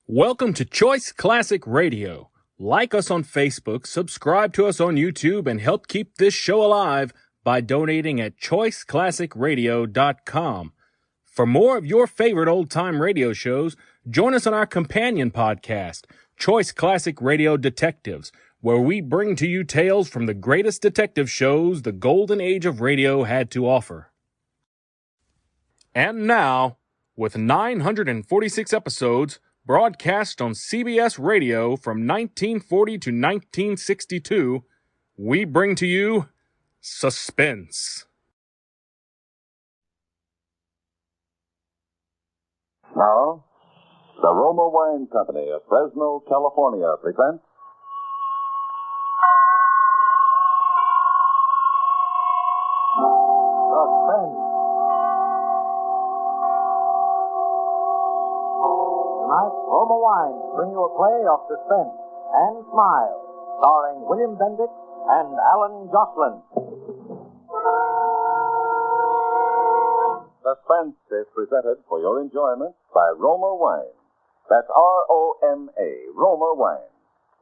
Welcome to Choice Classic Radio. Like us on Facebook, subscribe to us on YouTube, and help keep this show alive by donating at choiceclassicradio.com. For more of your favorite old-time radio shows, join us on our companion podcast, Choice Classic Radio Detectives, where we bring to you tales from the greatest detective shows the golden age of radio had to offer. And now, with 946 episodes, broadcast on CBS Radio from 1940 to 1962, we bring to you Suspense. Now, the Roma Wine Company of Fresno, California presents Suspense. Tonight, Roma Wines bring you a play of Suspense and Smile, starring William Bendix and Alan Jocelyn. Suspense is presented for your enjoyment by Roma Wine. That's R-O-M-A, Roma Wine.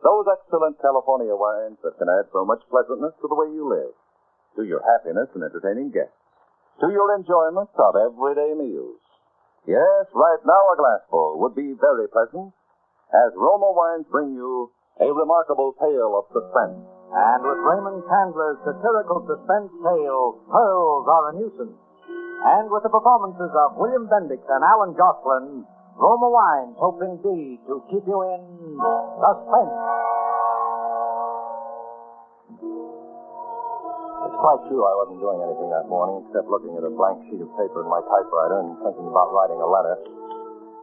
Those excellent California wines that can add so much pleasantness to the way you live, to your happiness in entertaining guests, to your enjoyment of everyday meals. Yes, right now a glassful would be very pleasant, as Roma Wines bring you a remarkable tale of suspense. And with Raymond Chandler's satirical suspense tale, Pearls Are a Nuisance. And with the performances of William Bendix and Alan Jocelyn, Roma Wines hope indeed to keep you in suspense. It's quite true I wasn't doing anything that morning except looking at a blank sheet of paper in my typewriter and thinking about writing a letter.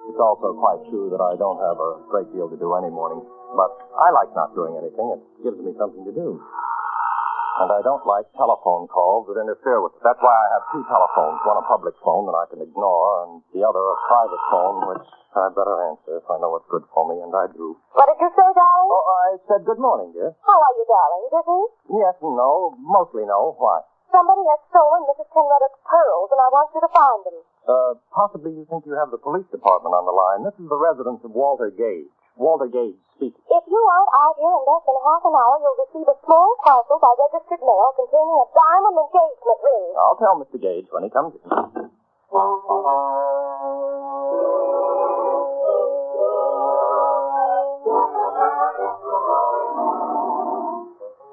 It's also quite true that I don't have a great deal to do any morning, but I like not doing anything. It gives me something to do. And I don't like telephone calls that interfere with it. That's why I have two telephones, one a public phone that I can ignore, and the other a private phone, which I'd better answer if I know what's good for me, and I do. What did you say, darling? Oh, I said good morning, dear. How are you, darling? Busy? Yes and no. Mostly no. Why? Somebody has stolen Mrs. Penruddock's pearls, and I want you to find them. Possibly you think you have the police department on the line. This is the residence of Walter Gage. Walter Gage speaking. If you aren't out here in less than half an hour, you'll receive a small parcel by registered mail containing a diamond engagement ring. I'll tell Mr. Gage when he comes in.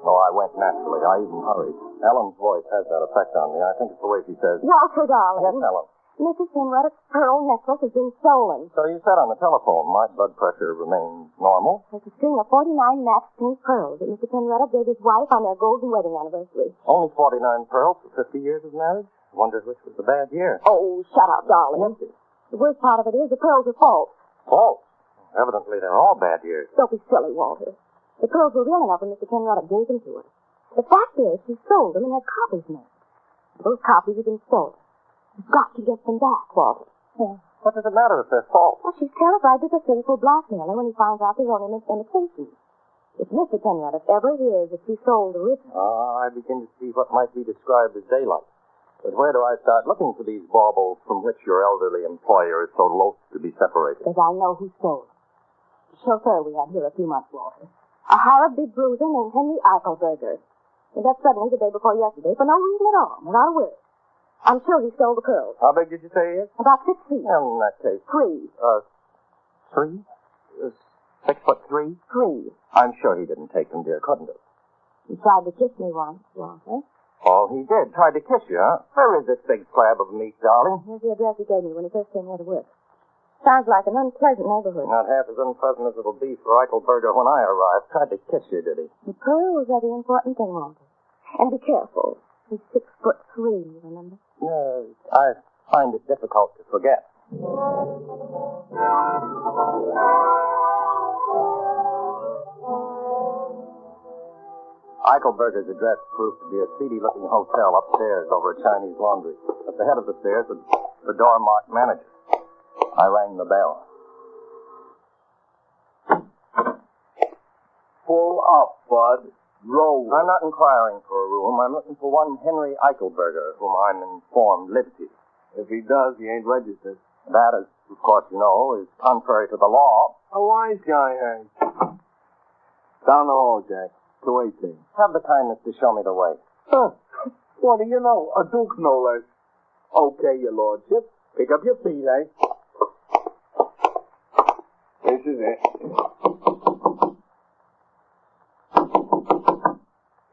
Oh, I went naturally. I even hurried. Ellen's voice has that effect on me. I think it's the way she says, Walter, darling. Yes, Ellen. Mrs. Penruddock's pearl necklace has been stolen. So you said on the telephone my blood pressure remains normal? It's a string of 49 matched pink pearls that Mr. Penruddock gave his wife on their golden wedding anniversary. Only 49 pearls for 50 years of marriage? Wonder which was the bad year. Oh, shut up, darling. Yes, dear. The worst part of it is the pearls are false. False? Evidently they're all bad years. Don't be silly, Walter. The pearls were real enough when Mr. Penruddock gave them to her. The fact is, she sold them and had copies made. Those copies have been stolen. You've got to get them back, Walter. Yeah. What does it matter if they're false? Well, she's terrified that the thief will blackmail her when he finds out they're only imitations. If Mr. Penruddock ever hears that she sold the original... I begin to see what might be described as daylight. But where do I start looking for these baubles from which your elderly employer is so loath to be separated? Because I know who stole them. The chauffeur we had here a few months, Walter. A horrid big bruiser named Henry Eichelberger. He left suddenly the day before yesterday for no reason at all, without a word. I'm sure he stole the pearls. How big did you say he is? About 6 feet. In that case. 3. 3? 6'3"? 3. I'm sure he didn't take them, dear, couldn't he? He tried to kiss me once, Walter. Oh, he did. Tried to kiss you, huh? Where is this big slab of meat, darling? Here's the address he gave me when he first came here to work. Sounds like an unpleasant neighborhood. Not half as unpleasant as it'll be for Eichelberger when I arrive. Tried to kiss you, did he? The pearls are the important thing, Walter. And be careful. He's 6'3", remember? I find it difficult to forget. Eichelberger's address proved to be a seedy-looking hotel upstairs over a Chinese laundry. At the head of the stairs was the door marked manager. I rang the bell. Pull up, Bud. Roll. I'm not inquiring for a room. I'm looking for one Henry Eichelberger, whom I'm informed lives here. If he does, he ain't registered. That, as of course you know, is contrary to the law. A wise guy, Hank. Down the hall, Jack. 218. Have the kindness to show me the way. Huh. What do you know? A duke, no less. Okay, your lordship. Pick up your feet, eh? This is it.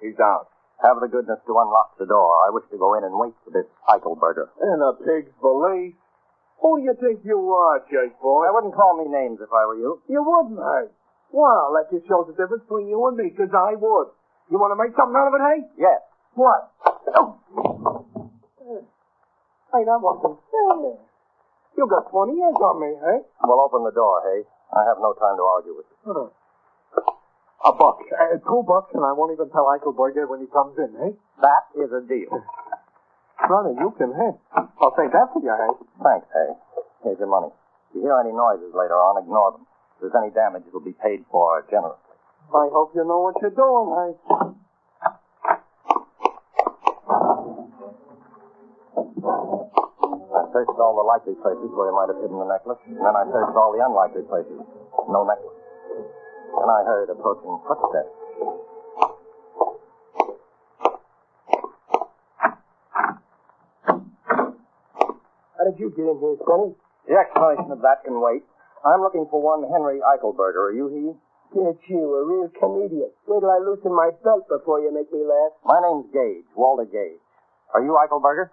He's out. Have the goodness to unlock the door. I wish to go in and wait for this Eichelberger. And a pig's valise. Who do you think you are, Jake boy? I wouldn't call me names if I were you. You wouldn't, hey? Well, that just shows the difference between you and me, 'cause I would. You want to make something out of it, hey? Yes. What? Oh. Hey, that wasn't fair. You got 20 years on me, hey? Well, open the door, hey? I have no time to argue with you. $1. $2, and I won't even tell Eichelberger when he comes in, hey? That is a deal. Brother, you can, hey? I'll take that for you, hey? Thanks, hey. Here's your money. If you hear any noises later on, ignore them. If there's any damage, it'll be paid for generously. I hope you know what you're doing, hey? I searched all the likely places where he might have hidden the necklace, and then I searched all the unlikely places. No necklace. Then I heard approaching footsteps. How did you get in here, Sonny? The explanation of that can wait. I'm looking for one Henry Eichelberger. Are you he? It's you, a real comedian. Wait till I loosen my belt before you make me laugh. My name's Gage, Walter Gage. Are you Eichelberger?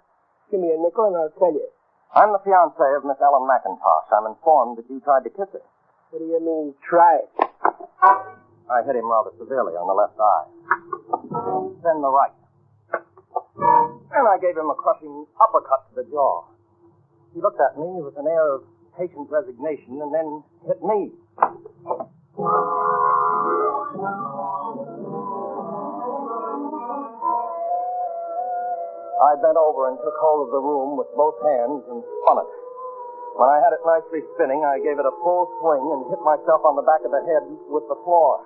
Give me a nickel and I'll tell you. I'm the fiancé of Miss Ellen McIntosh. I'm informed that you tried to kiss her. What do you mean, try? I hit him rather severely on the left eye. Then the right. And I gave him a crushing uppercut to the jaw. He looked at me with an air of patient resignation and then hit me. I bent over and took hold of the room with both hands and spun it. When I had it nicely spinning, I gave it a full swing and hit myself on the back of the head with the floor.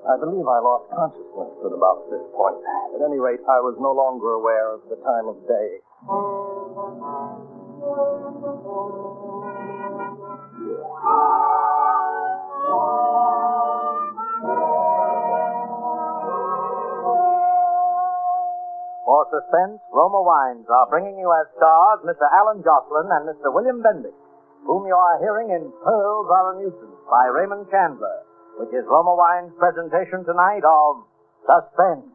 I believe I lost consciousness at about this point. At any rate, I was no longer aware of the time of day. For Suspense, Roma Wines are bringing you as stars Mr. Alan Jocelyn and Mr. William Bendick, whom you are hearing in Pearls Are a Nuisance by Raymond Chandler, which is Roma Wines' presentation tonight of Suspense.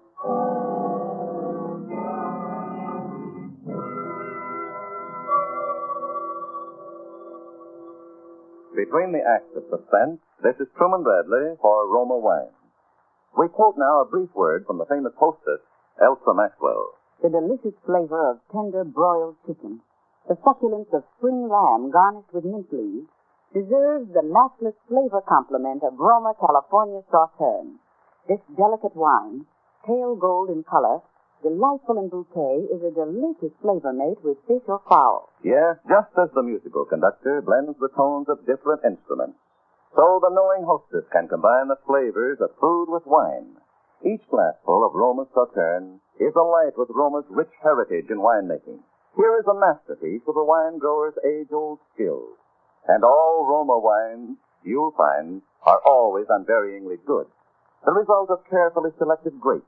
Between the acts of Suspense, this is Truman Bradley for Roma Wine. We quote now a brief word from the famous hostess, Elsa Maxwell. The delicious flavor of tender broiled chicken, the succulence of spring lamb garnished with mint leaves, deserves the matchless flavor complement of Roma California Sauterne. This delicate wine, pale gold in color, delightful in bouquet, is a delicious flavor mate with fish or fowl. Yes, just as the musical conductor blends the tones of different instruments, so the knowing hostess can combine the flavors of food with wine. Each glassful of Roma's Sauterne is alight with Roma's rich heritage in winemaking. Here is a masterpiece of the wine grower's age-old skills. And all Roma wines, you'll find, are always unvaryingly good. The result of carefully selected grapes,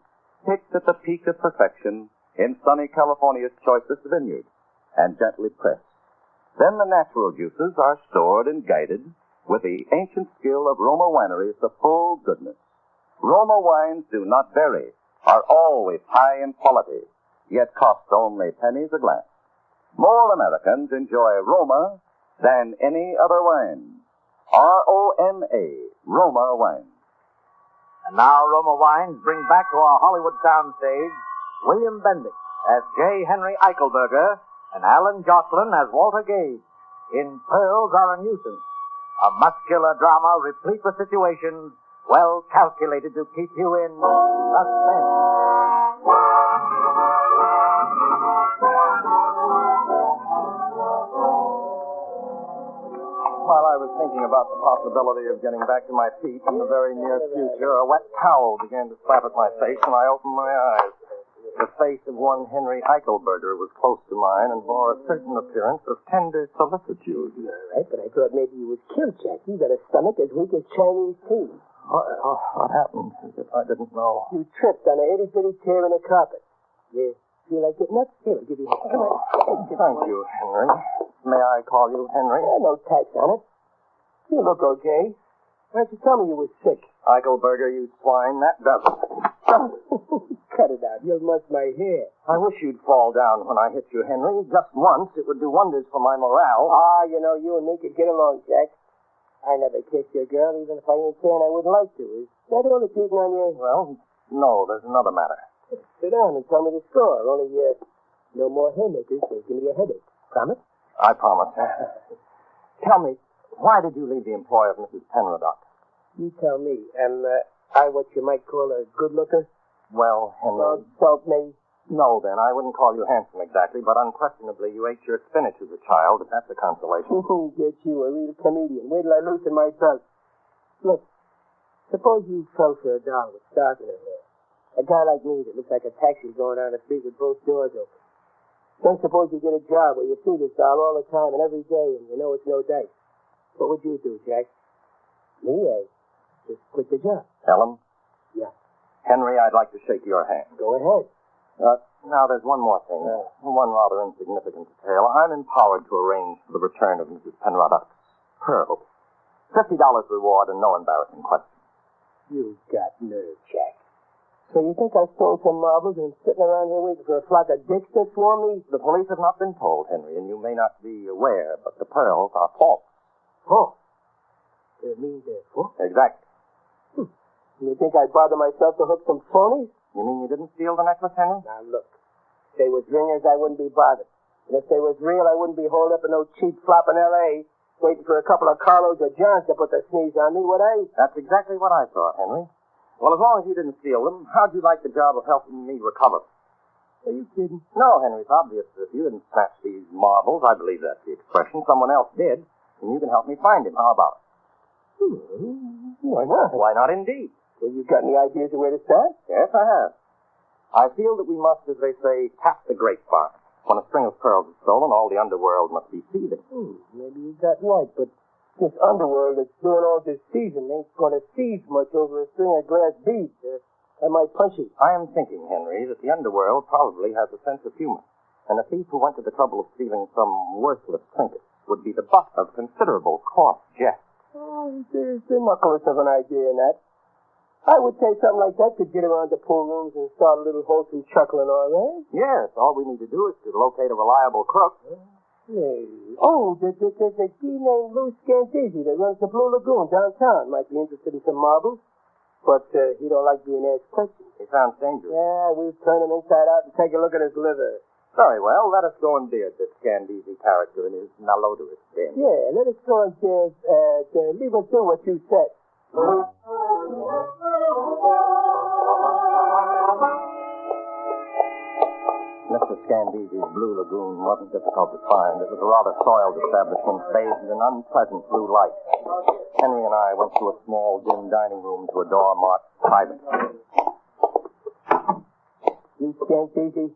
picked at the peak of perfection in sunny California's choicest vineyards, and gently pressed. Then the natural juices are stored and guided with the ancient skill of Roma wineries to full goodness. Roma wines do not vary, are always high in quality, yet cost only pennies a glass. More Americans enjoy Roma than any other wine. R-O-M-A, Roma wine. And now Roma Wines bring back to our Hollywood soundstage William Bendick as J. Henry Eichelberger and Alan Jocelyn as Walter Gage in Pearls Are a Nuisance, a muscular drama replete with situations well calculated to keep you in suspense. While I was thinking about the possibility of getting back to my feet in the very near future, a wet towel began to slap at my face, and I opened my eyes. The face of one Henry Eichelberger was close to mine and bore a certain appearance of tender solicitude. All right, but I thought maybe you was killed, Jack. You got a stomach as weak as Chinese tea. What happened? As if I didn't know. You tripped on a itty-bitty tear in the carpet. You feel like getting up? Here, I'll give you a hand. Come on. Thank you, Henry. May I call you Henry? No tax on it. You look okay. Why don't you tell me you were sick? Eichelberger, you swine, that does it. Cut it out. You'll muss my hair. I wish you'd fall down when I hit you, Henry. Just once. It would do wonders for my morale. You know, you and me could get along, Jack. I never kissed your girl, even if I ain't saying I wouldn't like to. Is that all that's eating on you? Well, no, there's another matter. Sit down and tell me the score. Only, no more haymakers. They give me a headache. Promise? I promise. Tell me, why did you leave the employ of Mrs. Penroddock? You tell me. Am I what you might call a good looker? Well, Henry... Don't me. No, then. I wouldn't call you handsome exactly, but unquestionably you ate your spinach as a child, if that's a consolation. Get you, a real comedian. Wait till I loosen my belt. Look, suppose you fell for a doll with stars in her hair. A guy like me that looks like a taxi going down the street with both doors open. Then suppose you get a job where you see this doll all the time and every day and you know it's no dice. What would you do, Jack? Me, I just quit the job. Ellen? Yeah. Henry, I'd like to shake your hand. Go ahead. Now, there's one more thing. One rather insignificant detail. I'm empowered to arrange for the return of Mrs. Penroddock's pearl. $50 reward and no embarrassing questions. You got nerve, Jack. So you think I stole some marbles and I'm sitting around here waiting for a flock of dicks to swarm me? The police have not been told, Henry, and you may not be aware, but the pearls are false. False? You mean they're false? Exactly. You think I'd bother myself to hook some phonies? You mean you didn't steal the necklace, Henry? Now, look. If they was ringers, I wouldn't be bothered. And if they was real, I wouldn't be holed up in no cheap flop in L.A., waiting for a couple of Carlos or Johns to put the sneeze on me, would I? That's exactly what I thought, Henry. Well, as long as you didn't steal them, how'd you like the job of helping me recover them? Are you kidding? No, Henry, it's obvious that if you didn't snatch these marbles, I believe that's the expression, someone else did, and you can help me find him. How about it? Why not? Why not, indeed? Well, you got any ideas of where to start? Yes, I have. I feel that we must, as they say, tap the grapevine. When a string of pearls is stolen, all the underworld must be seething. Maybe you got right, but this underworld that's doing all this seizing ain't going to seize much over a string of glass beads. I might punch you. I am thinking, Henry, that the underworld probably has a sense of humor, and a thief who went to the trouble of stealing some worthless trinket would be the butt of considerable coarse jest. There's the knuckles of an idea in that. I would say something like that could get around the pool rooms and start a little wholesome chuckling, all right? Yes, all we need to do is to locate a reliable crook. Hey. Oh, there's a key named Lou Scandisi that runs the Blue Lagoon downtown. Might be interested in some marbles, but he don't like being asked questions. He sounds dangerous. Yeah, we'll turn him inside out and take a look at his liver. Very well, let us go and beard this Scandisi character in his malodorous den. Yeah, let us go and leave us do what you said. Mr. Scandisi's Blue Lagoon wasn't difficult to find. It was a rather soiled establishment bathed in unpleasant blue light. Henry and I went to a small, dim dining room to a door marked private. You Scandisi?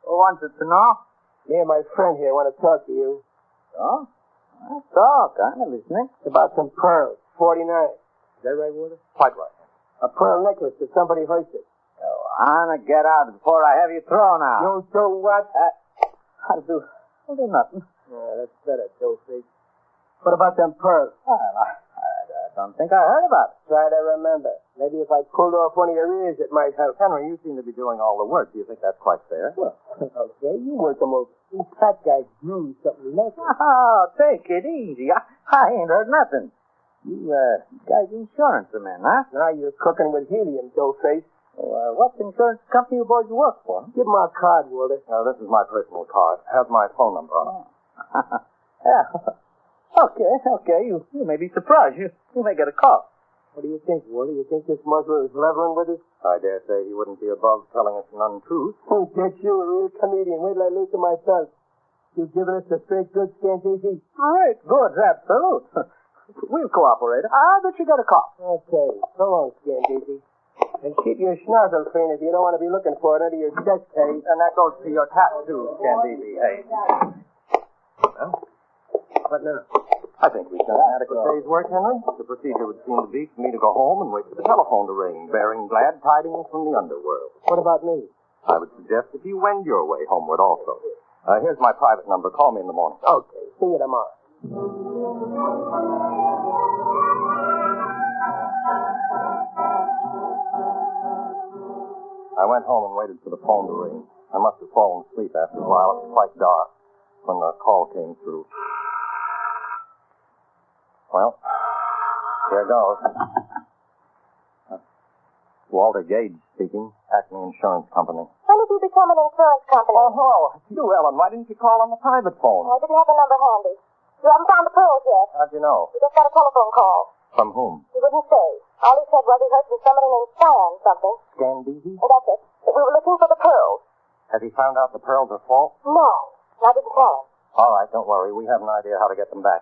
Who wants it to know? Me and my friend here want to talk to you. Oh? Talk, I'm listening. It's about some pearls. 49. Is that right, Walter? Quite right. A pearl necklace that somebody hoisted. I'm gonna get out before I have you thrown out. You do what? I'll do nothing. That's better, doughface. What about them pearls? Well, I don't think I heard about it. Try to remember. Maybe if I pulled off one of your ears, it might help. Henry, you seem to be doing all the work. Do you think that's quite fair? Well, okay, you work them over. These fat guys grew something less. Oh, take it easy. I ain't heard nothing. You guys insurance men, huh? Now you're cooking with helium, doughface. What insurance company you boys work for? Give him our card, Walter. This is my personal card. It has my phone number on it. Yeah. Okay. You may be surprised. You may get a call. What do you think, Walter? You think this muzzler is leveling with us? I dare say he wouldn't be above telling us an untruth. Oh, get you a real comedian. Wait till I loosen my belt. You giving us a straight good, Scandisi? Great, good, absolute. We'll cooperate. I bet you got a call. Okay. So long, Scandisi. And keep your schnozzle clean if you don't want to be looking for it under your desk, Hay. And that goes to your tap, too, Scandisi, hey. Well, What now? I think we've done an adequate day's work, Henry. The procedure would seem to be for me to go home and wait for the telephone to ring, bearing glad tidings from the underworld. What about me? I would suggest that you wend your way homeward also. Here's my private number. Call me in the morning. Okay. See you tomorrow. I went home and waited for the phone to ring. I must have fallen asleep after a while. It was quite dark when the call came through. Well, here goes. Walter Gage speaking, Acme Insurance Company. When did you become an insurance company? Oh, it's you, Ellen. Why didn't you call on the private phone? I didn't have the number handy. You haven't found the pearls yet. How'd you know? We just got a telephone call. From whom? He wouldn't say. All he said was he heard from somebody named Stan something. Scandisi? And that's it. That we were looking for the pearls. Has he found out the pearls are false? No. I didn't tell him. All right, don't worry. We have an idea how to get them back.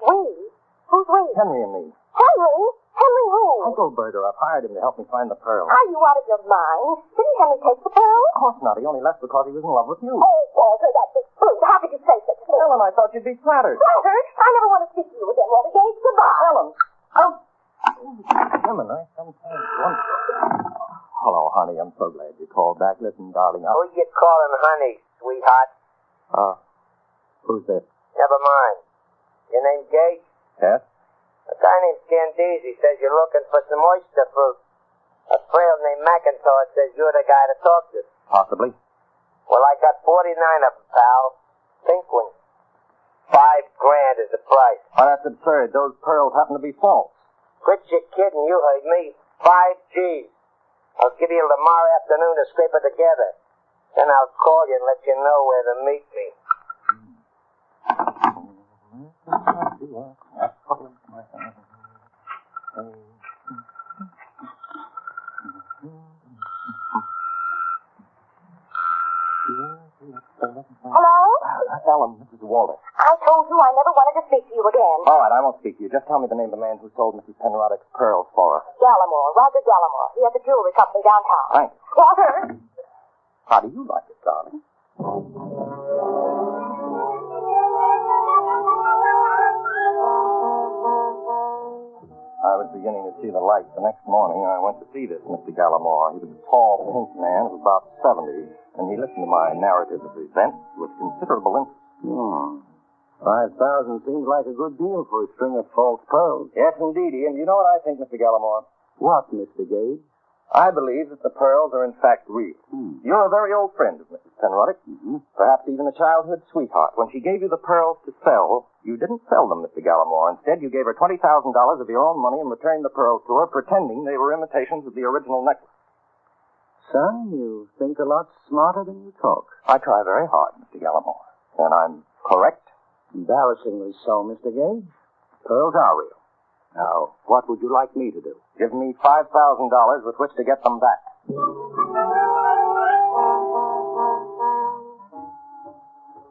We? Who's we? Henry and me. Henry? Henry who? Uncle Berger, I've hired him to help me find the pearls. Are you out of your mind? Didn't Henry take the pearls? Of course not. He only left because he was in love with you. Oh, Walter, that big brute. How could you say such a thing? Ellen, I thought you'd be flattered. Flattered? I never want to speak to you again, Walter Gage. Goodbye. Ellen. Oh. Women, I sometimes wonder. Hello, honey. I'm so glad you called back. Listen, darling. Who you calling honey, sweetheart? Who's this? Never mind. Your name Gage? Yes? A guy named Scandisi says you're looking for some oyster fruit. A frail named McIntosh says you're the guy to talk to. Possibly. Well, I got 49 of them, pal. Pink ones. $5,000 is the price. Why, that's absurd. Those pearls happen to be false. Quit your kidding. You heard me. 5 G's. I'll give you tomorrow afternoon to scrape it together. Then I'll call you and let you know where to meet me. Hello? Ellen, this is Walter. I told you I never wanted to speak to you again. All right, I won't speak to you. Just tell me the name of the man who sold Mrs. Penroddick's pearls for her. Gallimore, Roger Gallimore. He has a jewelry company downtown. Thanks. Walter! How do you like it, darling? I was beginning to see the light. The next morning, I went to see this Mr. Gallimore. He was a tall, pink man of about 70, and he listened to my narrative of events with considerable interest. 5,000 seems like a good deal for a string of false pearls. Yes, indeedy. And you know what I think, Mr. Gallimore? What, Mr. Gage? I believe that the pearls are in fact real. You're a very old friend of Mrs. Penroddick. Perhaps even a childhood sweetheart. When she gave you the pearls to sell, you didn't sell them, Mr. Gallimore. Instead, you gave her $20,000 of your own money and returned the pearls to her, pretending they were imitations of the original necklace. Son, you think a lot smarter than you talk. I try very hard, Mr. Gallimore. And I'm correct? Embarrassingly so, Mr. Gage. Pearls are real. Now, what would you like me to do? Give me $5,000 with which to get them back.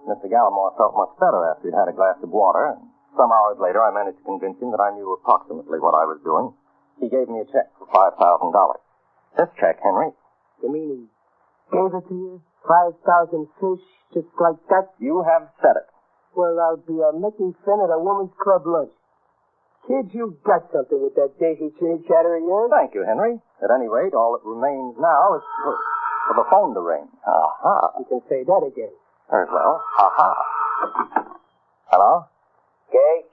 Mr. Gallimore felt much better after he'd had a glass of water, and some hours later I managed to convince him that I knew approximately what I was doing. He gave me a check for $5,000. This check, Henry. You mean he gave it to you? 5,000 fish, just like that? You have said it. Well, I'll be making fun at a woman's club lunch. Kid, you got something with that daisy chain chatter of yours. Thank you, Henry. At any rate, all that remains now is for the phone to ring. Aha. You can say that again. Very well. Aha. Hello? Gage?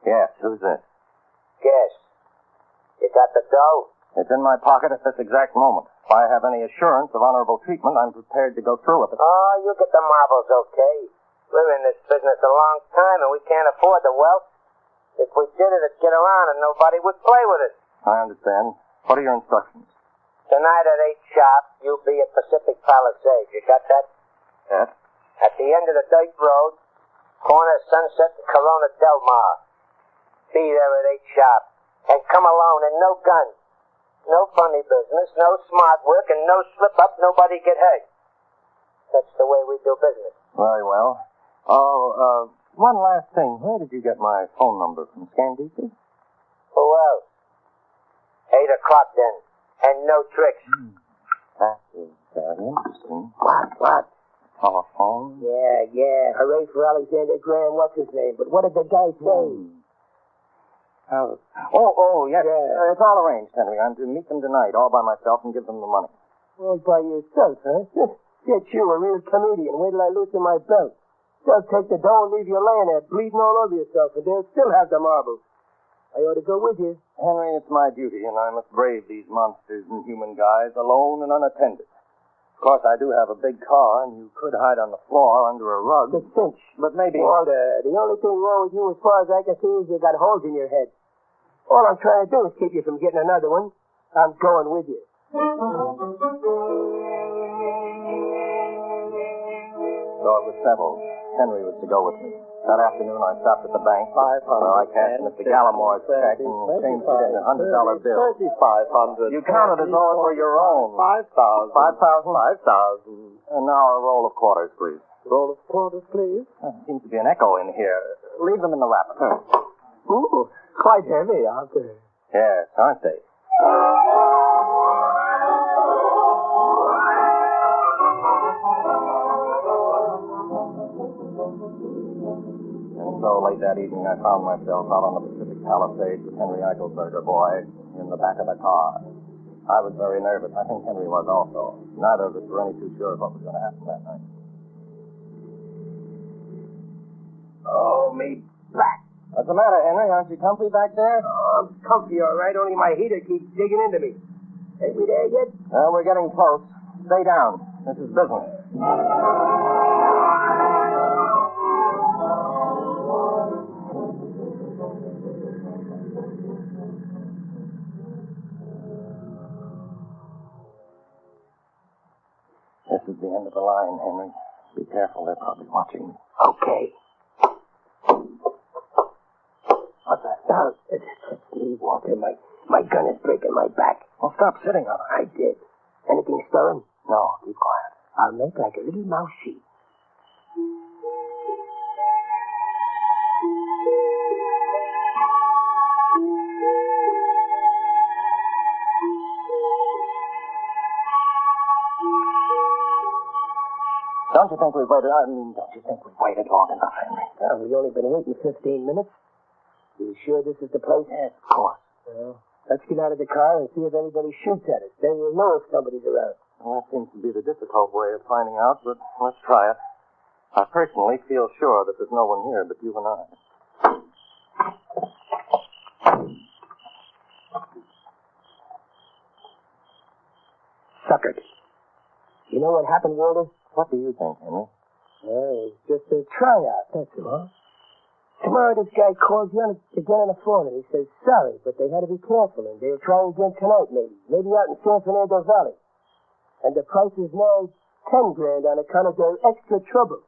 Yes, who's this? Guess. You got the dough? It's in my pocket at this exact moment. If I have any assurance of honorable treatment, I'm prepared to go through with it. Oh, you get the marbles, okay? We're in this business a long time, and we can't afford the wealth. If we did it, it'd get around and nobody would play with it. I understand. What are your instructions? Tonight at 8 sharp, you'll be at Pacific Palisades. You got that? Yes? At the end of the dirt road, corner Sunset and Corona Del Mar. Be there at 8 sharp. And come alone and no guns. No funny business, no smart work, and no slip-up, nobody get hurt. That's the way we do business. Very well. Oh, one last thing. Where did you get my phone number from, Scandisi? Who else? 8 o'clock then. and no tricks. That is very interesting. What? Telephone? Yeah. Hooray for Alexander Graham, what's his name? But what did the guy say? Yes. Yeah. It's all arranged, Henry. I'm to meet them tonight, all by myself, and give them the money. All by yourself, huh? Get you, a real comedian. Wait till I loosen my belt. They'll take the dough and leave you laying there, bleeding all over yourself, and they'll still have the marbles. I ought to go with you. Henry, it's my duty, and I must brave these monsters and human guys alone and unattended. Of course, I do have a big car, and you could hide on the floor under a rug. The cinch. But maybe... Walter, the only thing wrong with you, as far as I can see, is you got holes in your head. All I'm trying to do is keep you from getting another one. I'm going with you. So it was settled. Henry was to go with me. That afternoon, I stopped at the bank. $500. I cashed Mr. Gallamore's check and changed it into $100 bills. $3,500. You counted as though it were your own. 5,000. 5,000. And now a roll of quarters, please. Roll of quarters, please. There seems to be an echo in here. Leave them in the wrapper. Ooh, quite heavy, aren't they? Yes, aren't they? So late that evening, I found myself out on the Pacific Palisades with Henry Eichelberger, boy, in the back of the car. I was very nervous. I think Henry was also. Neither of us were any too sure of what was going to happen that night. Oh, me back. What's the matter, Henry? Aren't you comfy back there? Oh, I'm comfy, all right, only my heater keeps digging into me. Ain't we there yet? Well, we're getting close. Stay down. This is business. This is the end of the line, Henry. Be careful, they're probably watching me. Okay. What's that? Oh, it's me, Walter. My gun is breaking my back. Well, stop sitting on it. I did. Anything stirring? No, keep quiet. I'll make like a little mouse sheep. Don't you think we've waited long enough, Henry? Well, we've only been waiting 15 minutes. You sure this is the place? Yes, of course. Well, let's get out of the car and see if anybody shoots at us. Then we'll know if somebody's around. Well, that seems to be the difficult way of finding out, but let's try it. I personally feel sure that there's no one here but you and I. Suckered. You know what happened, Walter? What do you think, Henry? Well, it was just a tryout, that's all. Tomorrow this guy calls you again on the phone and he says, sorry, but they had to be careful and they'll try again tonight maybe. Maybe out in San Fernando Valley. And the price is now $10,000 on account of their extra trouble.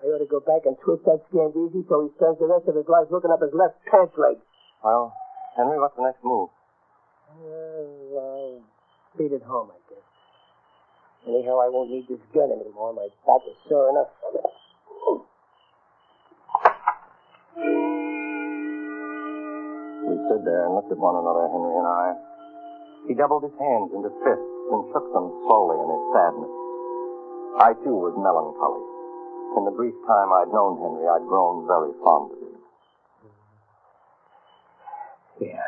I ought to go back and twist that scam easy so he spends the rest of his life looking up his left pants leg. Well, Henry, what's the next move? Well, beat it home, I guess. Anyhow, I won't need this gun anymore. My back is sore enough from it. We stood there and looked at one another, Henry and I. He doubled his hands into fists and shook them slowly in his sadness. I, too, was melancholy. In the brief time I'd known Henry, I'd grown very fond of him. Yeah,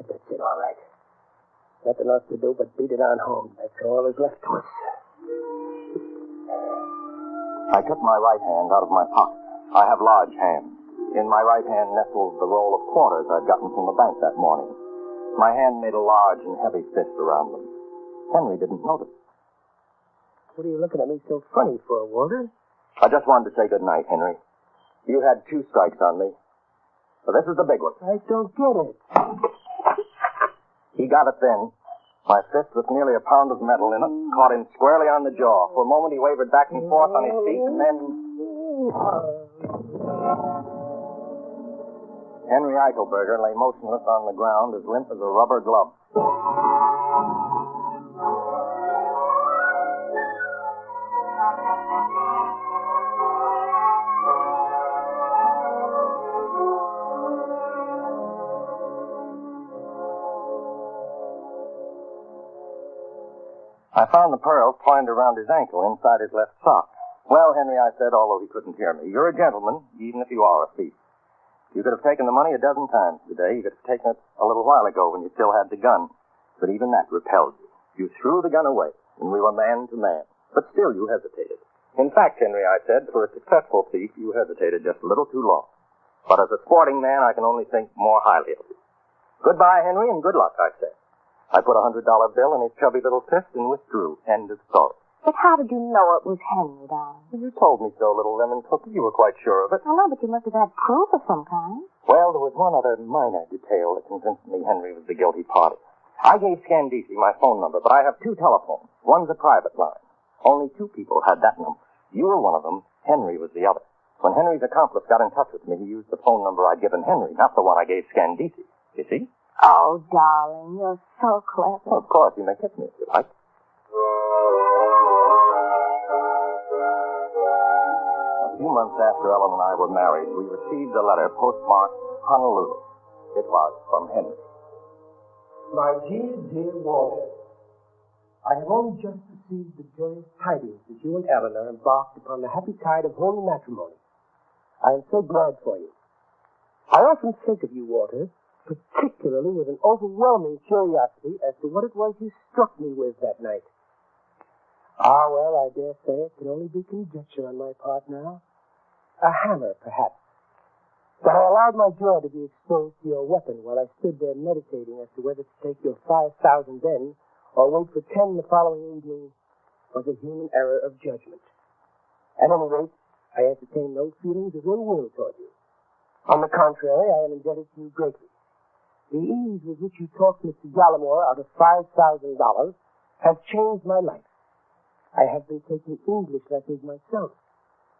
that's it, all right. Nothing else to do but beat it on home. That's all is left to us. I took my right hand out of my pocket. I have large hands. In my right hand nestled the roll of quarters I'd gotten from the bank that morning. My hand made a large and heavy fist around them. Henry didn't notice. What are you looking at me so funny for, Walter? I just wanted to say good night, Henry. You had 2 strikes on me. So this is the big one. I don't get it. He got it then. My fist with nearly a pound of metal in it caught him squarely on the jaw. For a moment he wavered back and forth on his feet, and then... Henry Eichelberger lay motionless on the ground, as limp as a rubber glove. I found the pearls twined around his ankle inside his left sock. Well, Henry, I said, although he couldn't hear me, you're a gentleman, even if you are a thief. You could have taken the money a dozen times today. You could have taken it a little while ago when you still had the gun. But even that repelled you. You threw the gun away, and we were man to man. But still you hesitated. In fact, Henry, I said, for a successful thief, you hesitated just a little too long. But as a sporting man, I can only think more highly of you. Goodbye, Henry, and good luck, I said. I put a $100 bill in his chubby little fist and withdrew. End of story. But how did you know it was Henry, darling? You told me so, little lemon cookie. You were quite sure of it. I know, but you must have had proof of some kind. Well, there was one other minor detail that convinced me Henry was the guilty party. I gave Scandisi my phone number, but I have two telephones. One's a private line. Only two people had that number. You were one of them. Henry was the other. When Henry's accomplice got in touch with me, he used the phone number I'd given Henry, not the one I gave Scandisi. You see? Oh, darling, you're so clever. Well, of course, you may kiss me if you like. A few months after Ellen and I were married, we received a letter postmarked Honolulu. It was from Henry. My dear Walter, I have only just received the joyous tidings that you and Eleanor embarked upon the happy tide of holy matrimony. I am so glad for you. I often think of you, Walter, particularly with an overwhelming curiosity as to what it was you struck me with that night. Ah, well, I dare say it can only be conjecture on my part now. A hammer, perhaps. But I allowed my joy to be exposed to your weapon while I stood there meditating as to whether to take your 5,000 then or wait for 10 the following evening was a human error of judgment. At any rate, I entertain no feelings of ill will toward you. On the contrary, I am indebted to you greatly. The ease with which you talked Mr. Gallimore out of $5,000 has changed my life. I have been taking English lessons myself,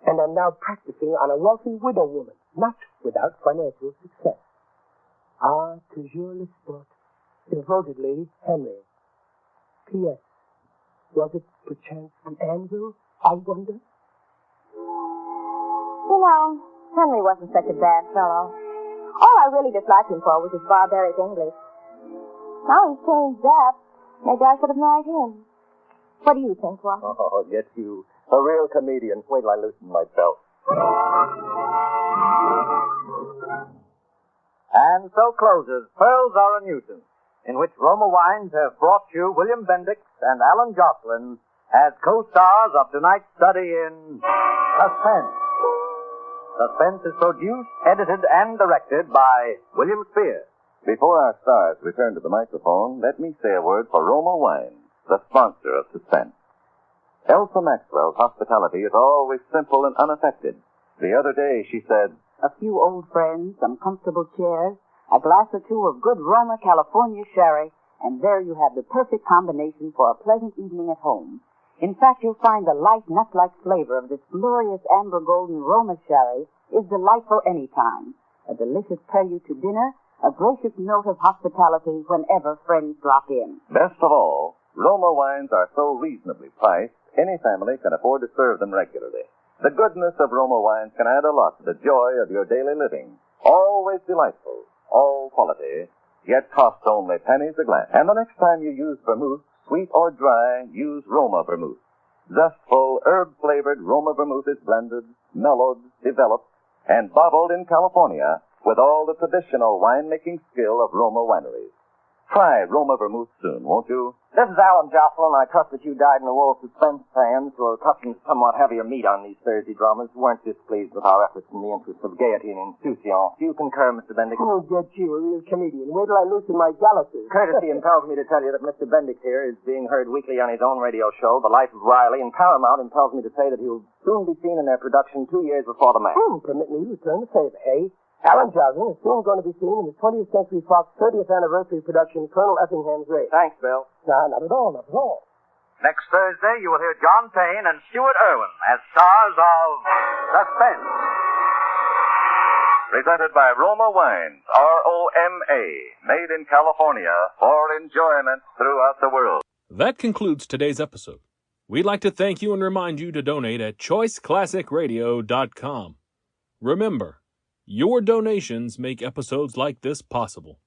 and am now practicing on a wealthy widow woman, not without financial success. Ah, toujours le sport. Devotedly, Henry. P.S. Was it perchance an anvil, I wonder? You know, Henry wasn't such a bad fellow. All I really disliked him for was his barbaric English. Now he's changed that. Maybe I should have married him. What do you think, Walter? Oh, get you. A real comedian. Wait till I loosen my belt. And so closes Pearls Are a Nuisance, in which Roma Wines have brought you William Bendix and Alan Jocelyn as co-stars of tonight's study in Suspense. Suspense is produced, edited, and directed by William Spears. Before our stars return to the microphone, let me say a word for Roma Wines, the sponsor of Suspense. Elsa Maxwell's hospitality is always simple and unaffected. The other day she said, A few old friends, some comfortable chairs, a glass or two of good Roma California sherry, and there you have the perfect combination for a pleasant evening at home. In fact, you'll find the light, nut-like flavor of this glorious amber golden Roma sherry is delightful any time. A delicious prelude to dinner, a gracious note of hospitality whenever friends drop in. best of all, Roma Wines are so reasonably priced, any family can afford to serve them regularly. The goodness of Roma Wines can add a lot to the joy of your daily living. Always delightful, all quality, yet cost only pennies a glass. And the next time you use vermouth, sweet or dry, use Roma vermouth. Zestful, herb-flavored Roma vermouth is blended, mellowed, developed, and bottled in California with all the traditional winemaking skill of Roma wineries. Try Roma vermouth soon, won't you? This is Alan Jocelyn. I trust that you dyed-in-the-wool Suspense fans who are accustomed to somewhat heavier meat on these Thursday dramas weren't displeased with our efforts in the interest of gaiety and insouciance. Do you concur, Mr. Bendix? Oh, get you, a real comedian. Wait till I loosen my galluses. Courtesy impels me to tell you that Mr. Bendix here is being heard weekly on his own radio show, The Life of Riley, and Paramount impels me to say that he'll soon be seen in their production 2 years before the match. Permit me to return the favor, hey? Alan Jocelyn is soon going to be seen in the 20th Century Fox 30th anniversary production, Colonel Effingham's Race. Thanks, Bill. No, not at all, not at all. Next Thursday, you will hear John Payne and Stuart Irwin as stars of Suspense. Presented by Roma Wines, R-O-M-A, made in California for enjoyment throughout the world. That concludes today's episode. We'd like to thank you and remind you to donate at choiceclassicradio.com. Remember, your donations make episodes like this possible.